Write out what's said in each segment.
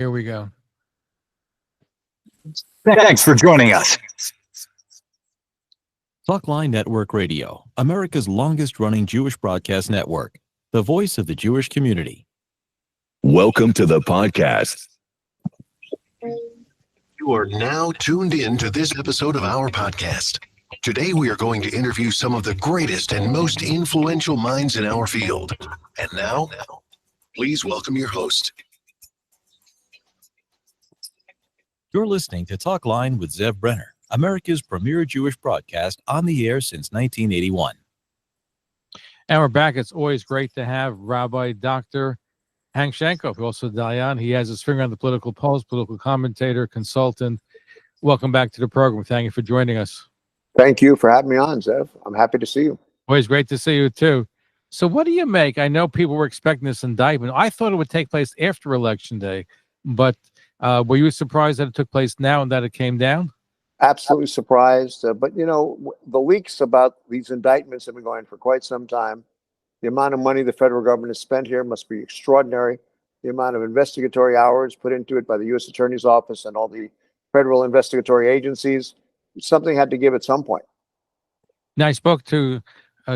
Here we go. Thanks for joining us. Talkline Network Radio, America's longest-running Jewish broadcast network, the voice of the Jewish community. Welcome to the podcast. You are now tuned in to this episode of our podcast. Today, we are going to interview some of the greatest and most influential minds in our field. And now, please welcome your host. You're listening to Talkline with Zev Brenner, America's premier Jewish broadcast on the air since 1981. And we're back. It's always great to have Rabbi Dr. Hank Sheinkopf, also Dayan. He has his finger on the political pulse, political commentator, consultant. Welcome back to the program. Thank you for joining us. Thank you for having me on, Zev. I'm happy to see you. Always great to see you, too. So what do you make? I know people were expecting this indictment. I thought it would take place after Election Day, but were you surprised that it took place now and that it came down? Absolutely surprised. But, you know, the leaks about these indictments have been going for quite some time. The amount of money the federal government has spent here must be extraordinary. The amount of investigatory hours put into it by the U.S. Attorney's Office and all the federal investigatory agencies, something had to give at some point. Now, I spoke to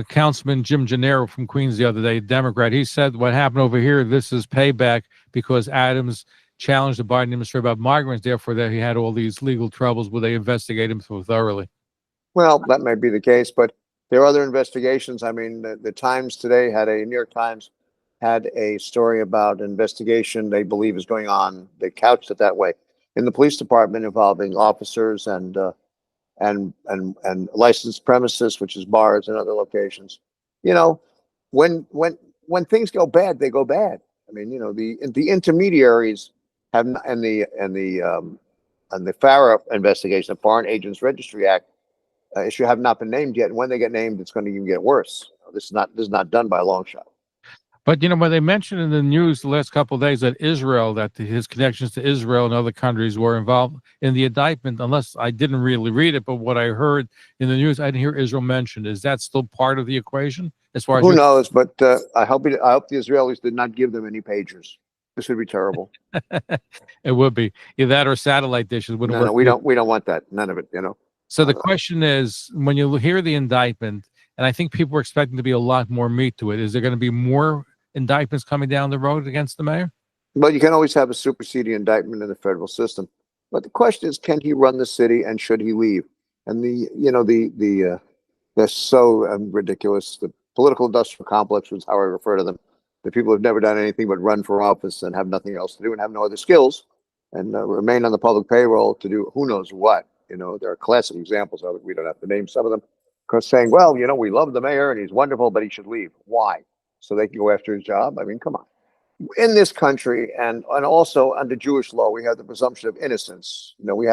Councilman Jim Gennaro from Queens the other day, Democrat. He said what happened over here, this is payback because Adams challenged the Biden administration about migrants, therefore that he had all these legal troubles. Will they investigate him so thoroughly? Well, that may be the case, but there are other investigations. I mean, the Times today New York Times had a story about an investigation they believe is going on. They couched it that way in the police department involving officers and licensed premises, which is bars and other locations. You know, when things go bad, they go bad. I mean, you know, the intermediaries have and the FARA investigation, the Foreign Agents Registry Act issue, have not been named yet. And when they get named, it's going to even get worse. This is not done by a long shot. But, you know, when they mentioned in the news the last couple of days that his connections to Israel and other countries were involved in the indictment, unless I didn't really read it, but what I heard in the news, I didn't hear Israel mentioned. Is that still part of the equation? As far as who knows, but I hope the Israelis did not give them any pagers. This would be terrible. It would be either that or satellite dishes. No, we don't want that. None of it, you know. So the question is, when you hear the indictment, and I think people were expecting to be a lot more meat to it, is there going to be more indictments coming down the road against the mayor? Well, you can always have a superseding indictment in the federal system. But the question is, can he run the city and should he leave? And they're so ridiculous. The political industrial complex was how I refer to them. The people who've never done anything but run for office and have nothing else to do and have no other skills and remain on the public payroll to do who knows what. You know, there are classic examples of it. We don't have to name some of them. Because saying, well, you know, we love the mayor and he's wonderful, but he should leave. Why? So they can go after his job? I mean, come on. In this country and also under Jewish law, we have the presumption of innocence. You know, we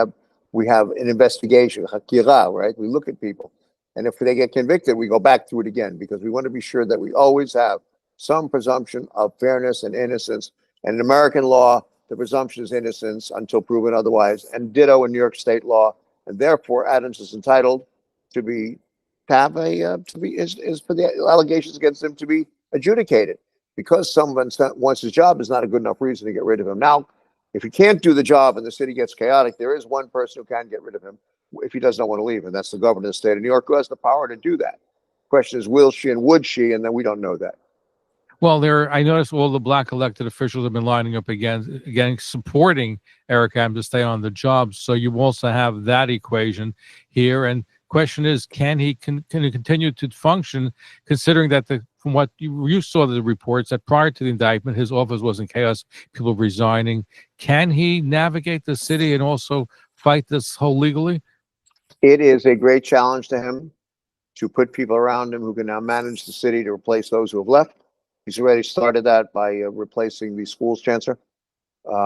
have an investigation, hakira, right? We look at people. And if they get convicted, we go back through it again because we want to be sure that we always have some presumption of fairness and innocence. And in American law, the presumption is innocence until proven otherwise, and ditto in New York state law. And therefore, Adams is entitled for the allegations against him to be adjudicated. Because someone wants his job is not a good enough reason to get rid of him. Now, if he can't do the job and the city gets chaotic, there is one person who can get rid of him if he does not want to leave, and that's the governor of the state of New York, who has the power to do that. Question is, will she and would she? And then we don't know that. Well, I noticed all the black elected officials have been lining up again, supporting Eric Adams to stay on the job. So you also have that equation here. And question is, can he continue to function, considering that from what you saw the reports that prior to the indictment, his office was in chaos, people resigning. Can he navigate the city and also fight this whole legally? It is a great challenge to him to put people around him who can now manage the city to replace those who have left. He's already started that by replacing the schools chancellor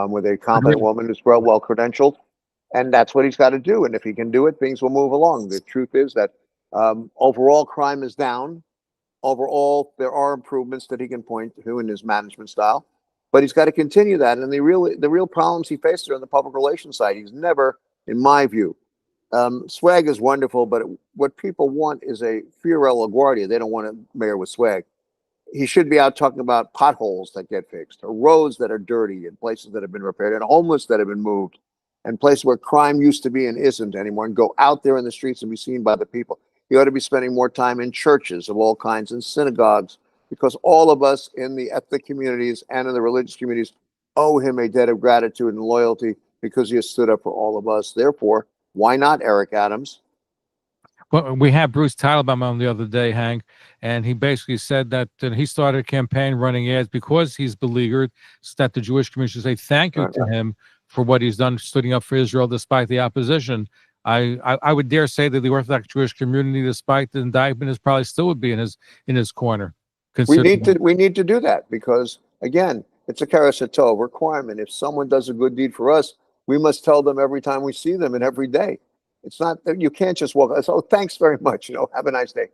with a competent woman who's well credentialed. And that's what he's got to do. And if he can do it, things will move along. The truth is that overall crime is down. Overall, there are improvements that he can point to in his management style. But he's got to continue that. And the real problems he faces are on the public relations side. He's never, in my view, swag is wonderful, but what people want is a Fiorello LaGuardia. They don't want a mayor with swag. he should be out talking about potholes that get fixed, or roads that are dirty, and places that have been repaired, and homeless that have been moved, and places where crime used to be and isn't anymore, and go out there in the streets and be seen by the people. He ought to be spending more time in churches of all kinds and synagogues, because all of us in the ethnic communities and in the religious communities owe him a debt of gratitude and loyalty because he has stood up for all of us. Therefore, why not Eric Adams? Well, we had Bruce Teitelbaum on the other day, Hank, and he basically said that he started a campaign running ads because he's beleaguered, so that the Jewish community should say thank you to him for what he's done, standing up for Israel despite the opposition. I would dare say that the Orthodox Jewish community, despite the indictment, is probably still would be in his corner. We need to do that because, again, it's a Karasato requirement. If someone does a good deed for us, we must tell them every time we see them and every day. It's not that you can't just walk. Oh, thanks very much. Have a nice day.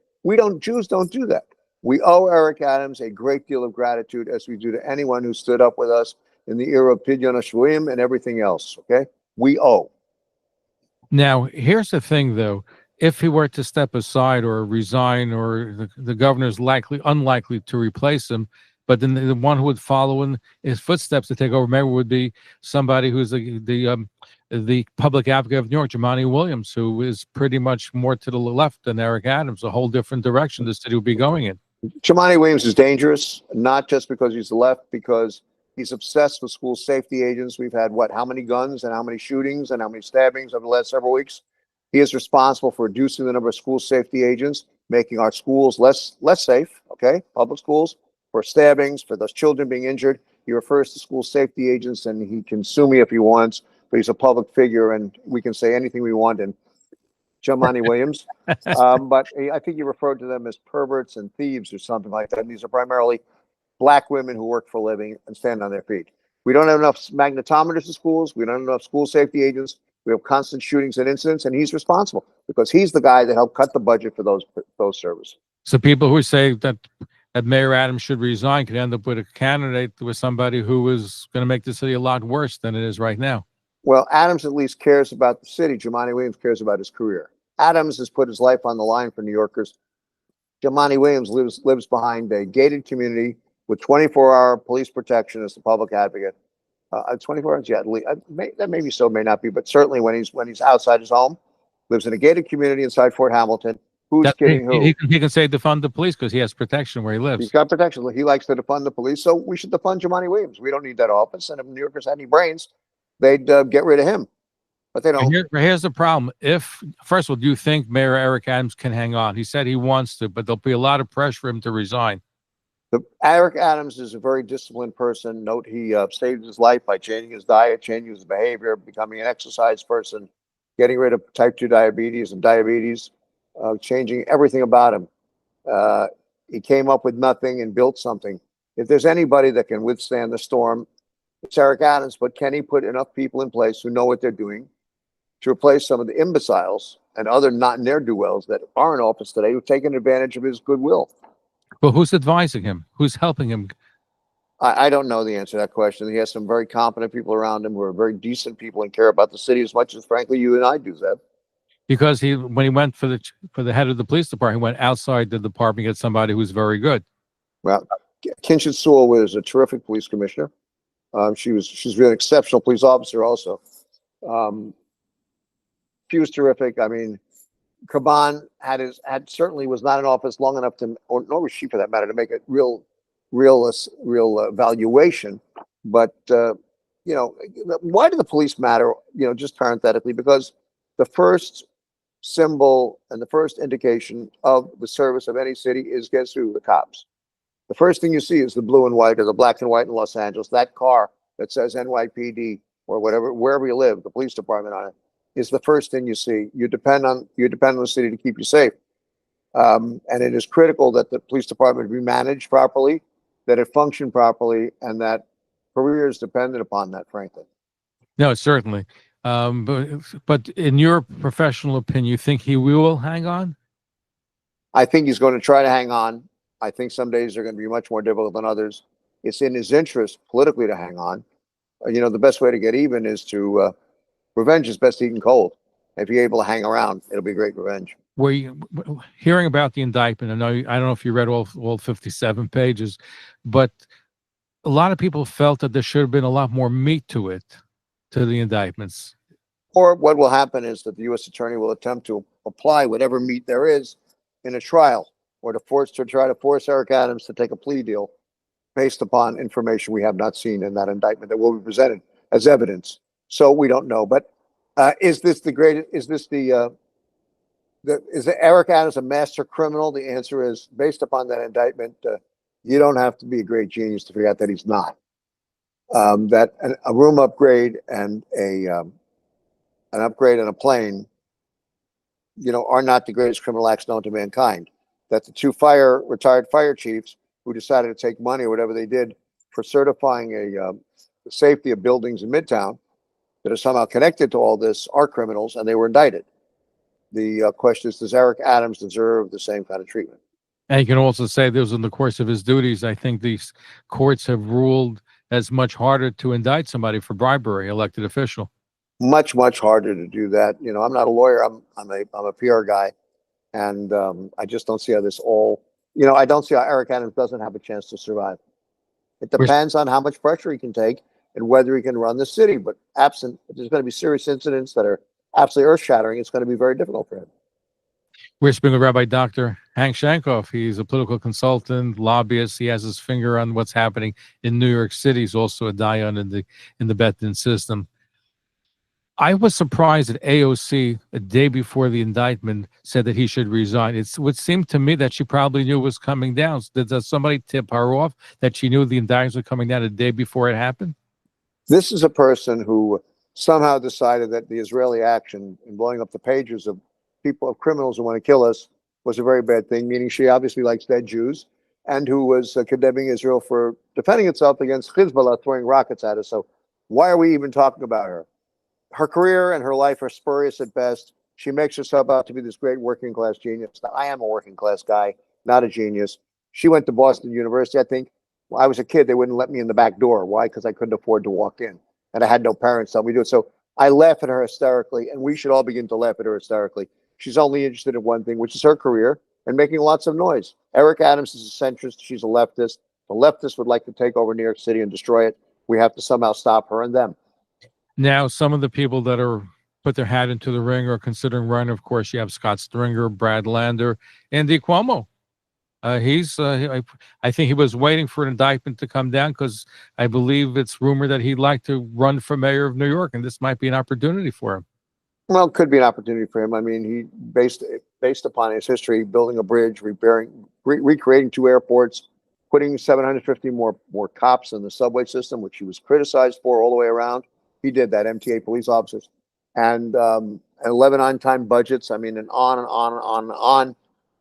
Jews don't do that. We owe Eric Adams a great deal of gratitude, as we do to anyone who stood up with us in the era of Pidyon HaShvuim and everything else. Okay, we owe. Now, here's the thing, though. If he were to step aside or resign, or the governor is unlikely to replace him, but then the one who would follow in his footsteps to take over, maybe would be somebody who's the public advocate of New York, Jumaane Williams, who is pretty much more to the left than Eric Adams, a whole different direction the city will be going in. Jumaane Williams is dangerous, not just because he's the left, because he's obsessed with school safety agents. We've had how many guns and how many shootings and how many stabbings over the last several weeks. He is responsible for reducing the number of school safety agents, making our schools less safe, okay? Public schools, for stabbings, for those children being injured. He refers to school safety agents, and he can sue me if he wants, but he's a public figure, and we can say anything we want in Jumaane Williams. But I think he referred to them as perverts and thieves or something like that. And these are primarily Black women who work for a living and stand on their feet. We don't have enough magnetometers in schools. We don't have enough school safety agents. We have constant shootings and incidents, and he's responsible because he's the guy that helped cut the budget for those services. So people who say that Mayor Adams should resign could end up with a candidate with somebody who is going to make the city a lot worse than it is right now. Well, Adams at least cares about the city. Jumaane Williams cares about his career. Adams has put his life on the line for New Yorkers. Jumaane Williams lives behind a gated community with 24-hour police protection as the public advocate. 24 hours, yeah, that may be so, may not be, but certainly when he's outside his home, lives in a gated community inside Fort Hamilton. Who's kidding who? He can say defund the police because he has protection where he lives. He's got protection. He likes to defund the police, so we should defund Jumaane Williams. We don't need that office, and if New Yorkers had any brains, they'd get rid of him. But they don't. Here's the problem. First of all, do you think Mayor Eric Adams can hang on? He said he wants to, but there'll be a lot of pressure for him to resign. Eric Adams is a very disciplined person. Note he saved his life by changing his diet, changing his behavior, becoming an exercise person, getting rid of type 2 diabetes and diabetes, changing everything about him. He came up with nothing and built something. If there's anybody that can withstand the storm, it's Eric Adams. But can he put enough people in place who know what they're doing to replace some of the imbeciles and other not ne'er-do-wells that are in office today who've taken advantage of his goodwill? Well, who's advising him? Who's helping him? I don't know the answer to that question. He has some very competent people around him who are very decent people and care about the city as much as, frankly, you and I do, Zev. Because when he went for the head of the police department, he went outside the department to get somebody who's very good. Well, Kinshet Sewell was a terrific police commissioner. She's really an exceptional police officer also. She was terrific. I mean, Caban certainly was not in office long enough nor was she for that matter, to make a real evaluation. But why do the police matter? Just parenthetically, because the first symbol and the first indication of the service of any city is, guess who? The cops. The first thing you see is the blue and white or the black and white in Los Angeles. That car that says NYPD or whatever, wherever you live, the police department on it, is the first thing you see. You depend on the city to keep you safe. And it is critical that the police department be managed properly, that it function properly, and that career is dependent upon that, frankly. No, certainly. But in your professional opinion, you think he will hang on? I think he's going to try to hang on. I think some days are going to be much more difficult than others. It's in his interest politically to hang on. The best way to get even is to revenge is best eaten cold. If you're able to hang around, it'll be great revenge. were you hearing about the indictment? I don't know if you read all 57 pages, but a lot of people felt that there should have been a lot more meat to it, to the indictments. Or what will happen is that the U.S. attorney will attempt to apply whatever meat there is in a trial, or to try to force Eric Adams to take a plea deal based upon information we have not seen in that indictment that will be presented as evidence. So we don't know. But is Eric Adams a master criminal? The answer is, based upon that indictment, you don't have to be a great genius to figure out that he's not. That a room upgrade and an upgrade and a plane, are not the greatest criminal acts known to mankind. That the two retired fire chiefs who decided to take money or whatever they did for certifying the safety of buildings in Midtown that are somehow connected to all this are criminals, and they were indicted. The question is, does Eric Adams deserve the same kind of treatment? And you can also say this was in the course of his duties. I think these courts have ruled as much harder to indict somebody for bribery, elected official. Much, much harder to do that. I'm not a lawyer. I'm a PR guy, and I just don't see how this all. I don't see how Eric Adams doesn't have a chance to survive. It depends on how much pressure he can take and whether he can run the city. But absent, if there's going to be serious incidents that are absolutely earth-shattering, it's going to be very difficult for him. We're speaking with Rabbi Dr. Hank Sheinkopf. He's a political consultant, lobbyist. He has his finger on what's happening in New York City. He's also a dion in the Beth-Din system. I was surprised that AOC, a day before the indictment, said that he should resign. It would seem to me that she probably knew it was coming down. Did somebody tip her off that she knew the indictments were coming down a day before it happened? This is a person who somehow decided that the Israeli action in blowing up the pages of criminals who want to kill us was a very bad thing, meaning she obviously likes dead Jews, and who was condemning Israel for defending itself against Hezbollah throwing rockets at us. So why are we even talking about her? Her career and her life are spurious at best. She makes herself out to be this great working class genius. Now, I am a working class guy, not a genius. She went to Boston University. I think when I was a kid, they wouldn't let me in the back door. Why? Because I couldn't afford to walk in, and I had no parents telling me to do it. So I laugh at her hysterically, and we should all begin to laugh at her hysterically. She's only interested in one thing, which is her career and making lots of noise. Eric Adams is a centrist. She's a leftist. The leftists would like to take over New York City and destroy it. We have to somehow stop her and them. Now, some of the people that are put their hat into the ring are considering running. Of course, you have Scott Stringer, Brad Lander, Andy Cuomo. I think he was waiting for an indictment to come down because I believe it's rumored that he'd like to run for mayor of New York, and this might be an opportunity for him. Well, it could be an opportunity for him. I mean, he based upon his history, building a bridge, recreating two airports, putting 750 more cops in the subway system, which he was criticized for all the way around. He did that, MTA police officers, and 11 on-time budgets. I mean, and on and on and on and on.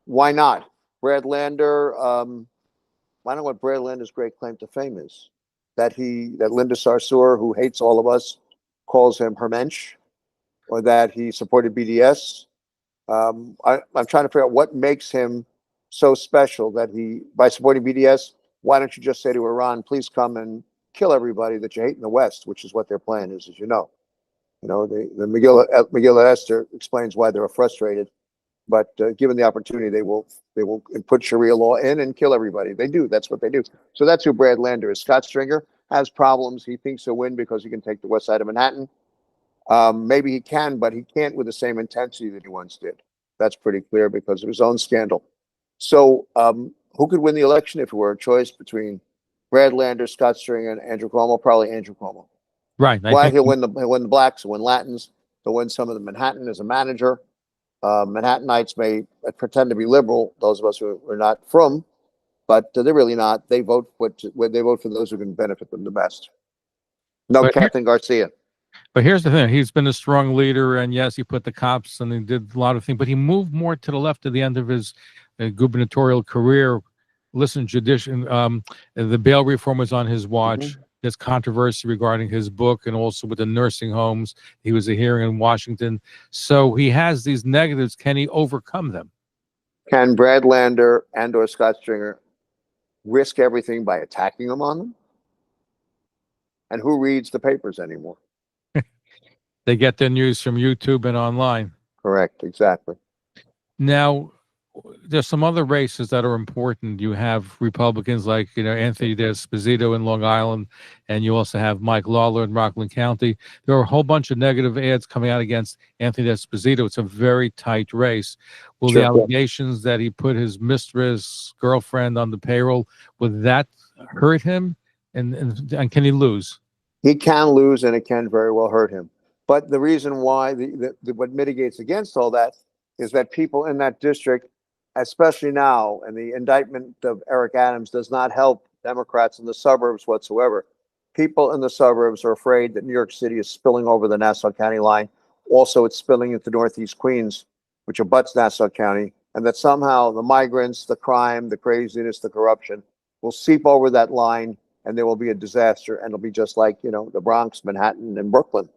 Why not? Brad Lander. I don't know what Brad Lander's great claim to fame is. That Linda Sarsour, who hates all of us, calls him her mensch, or that he supported BDS. I'm trying to figure out what makes him so special that by supporting BDS, why don't you just say to Iran, please come and kill everybody that you hate in the West, which is what their plan is, as you know. The Megillah Esther explains why they're frustrated, but given the opportunity, they will put Sharia law in and kill everybody. They do. That's what they do. So that's who Brad Lander is. Scott Stringer has problems. He thinks he'll win because he can take the west side of Manhattan. Maybe he can, but he can't with the same intensity that he once did. That's pretty clear because of his own scandal. So who could win the election if it were a choice between Brad Lander, Scott Stringer, and Andrew Cuomo? Probably Andrew Cuomo. Right. Why? He'll win the blacks, he'll win Latins, he'll win some of the Manhattan as a manager. Manhattanites may pretend to be liberal, those of us who are not from, but they're really not. They vote for those who can benefit them the best. No, Captain Garcia. But here's the thing. He's been a strong leader, and yes, he put the cops and he did a lot of things, but he moved more to the left at the end of his gubernatorial career. Listen, the bail reform was on his watch. Mm-hmm. There's controversy regarding his book and also with the nursing homes. He was a hearing in Washington. So he has these negatives. Can he overcome them? Can Brad Lander and or Scott Stringer risk everything by attacking them on them? And who reads the papers anymore? They get their news from YouTube and online. Correct, exactly. Now, there's some other races that are important. You have Republicans like, Anthony D'Esposito in Long Island, and you also have Mike Lawler in Rockland County. There are a whole bunch of negative ads coming out against Anthony D'Esposito. It's a very tight race. Will the allegations that he put his mistress, girlfriend on the payroll, would that hurt him? And can he lose? He can lose, and it can very well hurt him. But the reason why, what mitigates against all that is that people in that district, especially now, and the indictment of Eric Adams does not help Democrats in the suburbs whatsoever. People in the suburbs are afraid that New York City is spilling over the Nassau County line. Also, it's spilling into Northeast Queens, which abuts Nassau County, and that somehow the migrants, the crime, the craziness, the corruption will seep over that line, and there will be a disaster, and it'll be just like, the Bronx, Manhattan, and Brooklyn.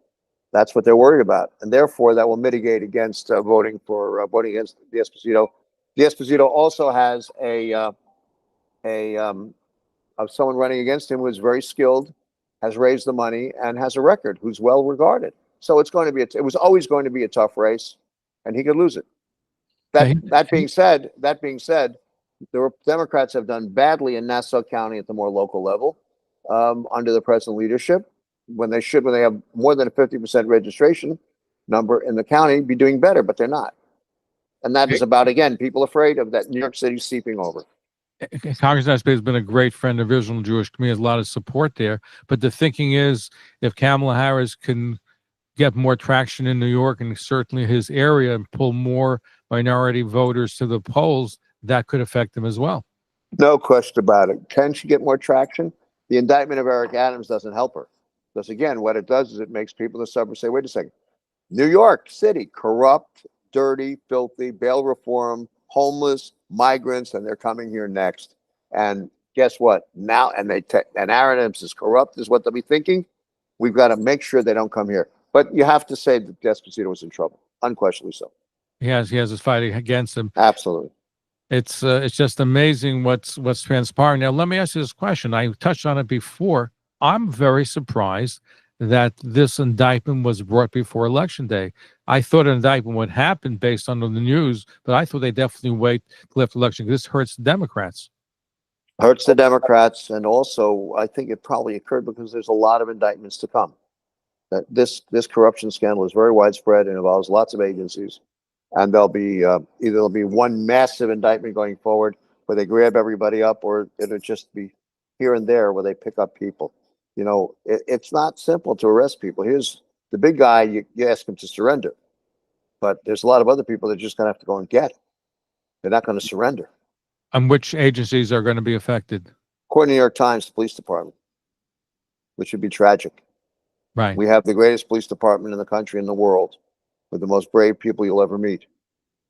That's what they're worried about, and therefore that will mitigate against voting against D'Esposito. D'Esposito also has someone running against him who is very skilled, has raised the money, and has a record, who's well regarded. So it's going to be it was always going to be a tough race, and he could lose it. That being said, the Democrats have done badly in Nassau County at the more local level under the present leadership, when they have more than a 50% registration number in the county, be doing better, but they're not. And that is about, again, people afraid of that New York City seeping over. Congressman Espy has been a great friend of Israel and Jewish community. Has a lot of support there. But the thinking is, if Kamala Harris can get more traction in New York and certainly his area and pull more minority voters to the polls, that could affect him as well. No question about it. Can she get more traction? The indictment of Eric Adams doesn't help her. Because again, what it does is it makes people in the suburbs say, wait a second, New York City, corrupt, dirty, filthy, bail reform, homeless, migrants, and they're coming here next. And guess what? Now, and Aaron Adams is corrupt, is what they'll be thinking. We've got to make sure they don't come here. But you have to say that D'Esposito was in trouble, unquestionably so. He has his fight against him. Absolutely. It's just amazing what's transpiring. Now, let me ask you this question. I touched on it before. I'm very surprised that this indictment was brought before Election Day. I thought an indictment would happen based on the news, but I thought they definitely wait till after election. This hurts the Democrats. Hurts the Democrats, and also I think it probably occurred because there's a lot of indictments to come. That this corruption scandal is very widespread and involves lots of agencies, and there'll be one massive indictment going forward where they grab everybody up, or it'll just be here and there where they pick up people. It's not simple to arrest people. Here's the big guy, you ask him to surrender. But there's a lot of other people that are just going to have to go and get it. They're not going to surrender. And which agencies are going to be affected? According to the New York Times, the police department, which would be tragic. Right. We have the greatest police department in the country, in the world, with the most brave people you'll ever meet.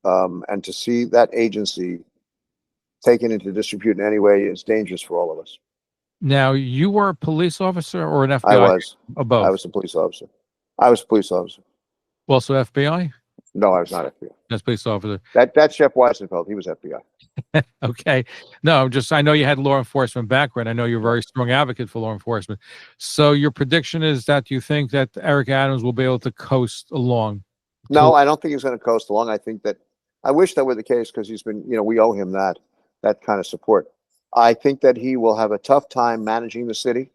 And to see that agency taken into disrepute in any way is dangerous for all of us. Now, you were a police officer or an FBI? I was. Above. I was a police officer. Also FBI? No, I was not FBI. That's police officer. That's Jeff Weisenfeld. He was FBI. Okay. No, I know you had law enforcement background. I know you're a very strong advocate for law enforcement. So your prediction is that you think that Eric Adams will be able to coast along? No, I don't think he's going to coast along. I wish that were the case, because he's been, we owe him that kind of support. I think that he will have a tough time managing the city,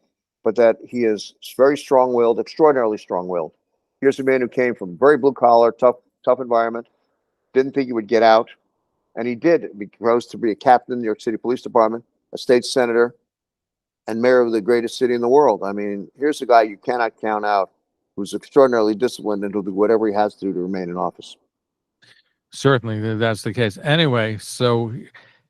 but that he is very strong-willed, extraordinarily strong-willed. Here's a man who came from very blue-collar, tough environment, didn't think he would get out, and he did. He rose to be a captain in the New York City Police Department, a state senator, and mayor of the greatest city in the world. I mean, here's a guy you cannot count out, who's extraordinarily disciplined and who'll do whatever he has to do to remain in office. Certainly, that's the case. Anyway, so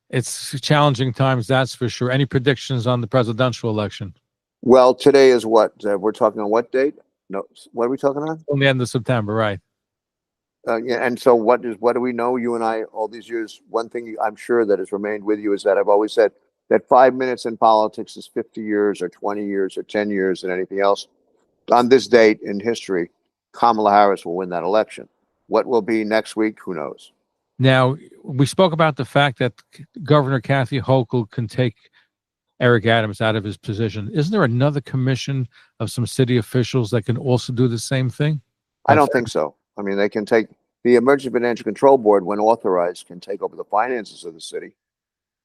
it's challenging times, that's for sure. Any predictions on the presidential election? Well, today is what? We're talking on what date? No, what are we talking on? On the end of September, right. Yeah, and so what do we know, you and I, all these years? One thing I'm sure that has remained with you is that I've always said that 5 minutes in politics is 50 years or 20 years or 10 years and anything else. On this date in history, Kamala Harris will win that election. What will be next week? Who knows? Now, we spoke about the fact that Governor Kathy Hochul can take Eric Adams out of his position. Isn't there another commission of some city officials that can also do the same thing? I don't think so. I mean, they can take The Emergency Financial Control Board, when authorized, can take over the finances of the city.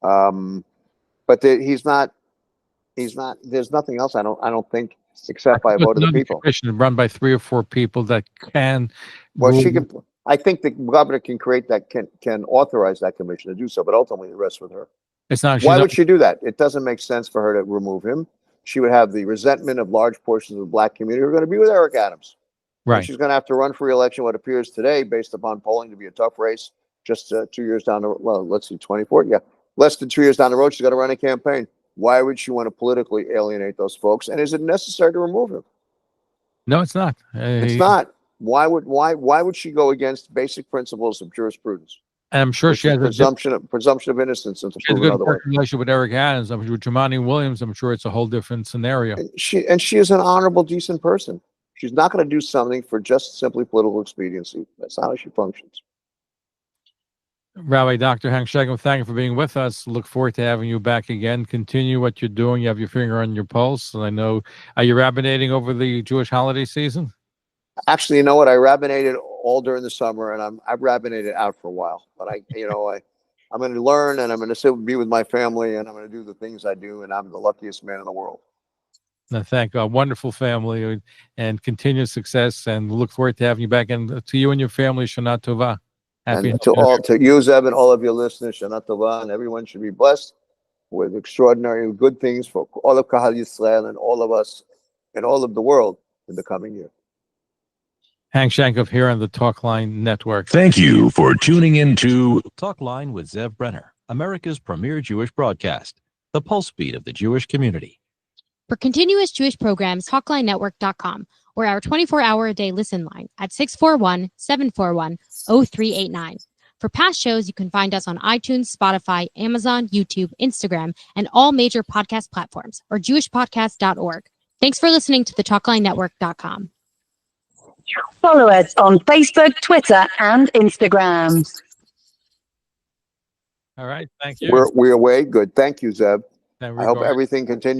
But he's not. There's nothing else. I don't think, except by a vote of the people. Commission run by 3 or 4 people that can. Well, she can. I think the governor can create that, can authorize that commission to do so, but ultimately it rests with her. It's not. Why would she do that? It doesn't make sense for her to remove him. She would have the resentment of large portions of the black community who are going to be with Eric Adams. Right. And she's going to have to run for re-election. What appears today, based upon polling, to be a tough race. Just 2 years down the road. Well, let's see, 24. Yeah, less than 2 years down the road, she's got to run a campaign. Why would she want to politically alienate those folks? And is it necessary to remove him? No, it's not. It's not. Why would she go against basic principles of jurisprudence? And I'm sure she has presumption of innocence and to she has prove a good another way. relationship with Eric Adams. I'm sure with Jumaane Williams. I'm sure it's a whole different scenario. And she is an honorable, decent person. She's not going to do something for just simply political expediency. That's not how she functions. Rabbi Dr. Hank Sheinkopf, thank you for being with us. Look forward to having you back again. Continue what you're doing. You have your finger on your pulse. And I know, are you rabbinating over the Jewish holiday season? Actually, you know what? I rabbinated all during the summer, and I've rabbinated out for a while. But I'm going to learn, and I'm going to be with my family, and I'm going to do the things I do, and I'm the luckiest man in the world. No, thank God. Wonderful family and continued success, and look forward to having you back. And to you and your family, Shana Tova. Happy and to you, Zev, and all of your listeners, Shana Tova, and everyone should be blessed with extraordinary good things for all of Kahal Yisrael and all of us and all of the world in the coming year. Hank Sheinkopf here on the Talkline Network. Thank you for tuning in to Talkline with Zev Brenner, America's premier Jewish broadcast, the pulse beat of the Jewish community. For continuous Jewish programs, TalklineNetwork.com, or our 24-hour-a-day listen line at 641-741-0389. For past shows, you can find us on iTunes, Spotify, Amazon, YouTube, Instagram, and all major podcast platforms, or jewishpodcast.org. Thanks for listening to the TalklineNetwork.com. Follow us on Facebook, Twitter, and Instagram. All right. Thank you. We're away. Good. Thank you, Zeb. I hope everything continues.